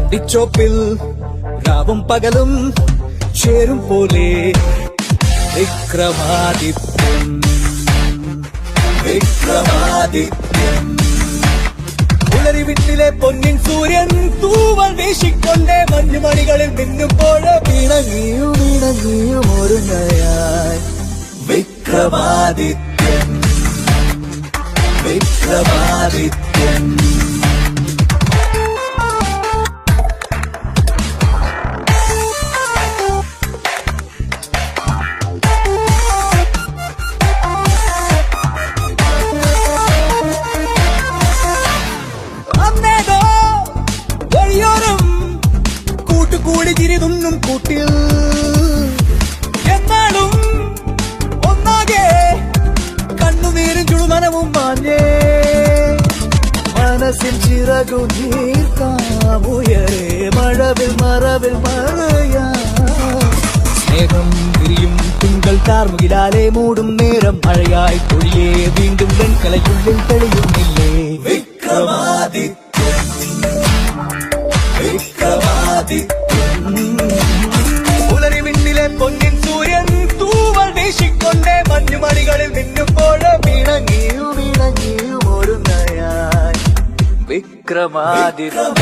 അന്തിച്ചോപ്പിൽ രാവും പകലും ചേരും പോലെ വിക്രമാദിത്യൻ വിക്രമാദിത്യൻ. ഉളരിവിട്ടിലെ പൊന്നിൻ സൂര്യൻ തൂവൽ വീശിക്കൊണ്ടേ മഞ്ഞുമണികളിൽ മിന്നുമ്പോൾ പിണങ്ങിയും ഇണങ്ങിയും ഒരുങ്ങയായി വിക്രമാദിത്യൻ വിക്രമാദിത്യൻ. കൂട്ടുകൂടി ചിരിതുന്നും കൂട്ടിൽ എന്നാലും ഒന്നാകെ കണ്ണുനീരും ചുടുമനവും മാഞ്ഞേ മനസ്സിൽ ചിറകു നീർത്താമുയരേ മഴവിൽ മറവിൽ മറയാ സ്നേഹം വിരിയും തിങ്കൾ കാർമുകിലാലെ മൂടും നേരം മഴയായി പൊഴിയേ വീണ്ടും വെൺകലയുള്ളിൽ തെളിയുന്നില്ലേ വിക്രമാദിത്യൻ വിക്രമാദിത്യൻ. ഉലരിവിണ്ണിലെ പൊന്നിൻ സൂര്യൻ തൂവൽ വീശിക്കൊണ്ടേ മഞ്ഞുമണികളിൽ മിന്നുമ്പോൾ പിണങ്ങിയും ഇണങ്ങിയും ഒരുങ്ങയായി വിക്രമാദിത്യൻ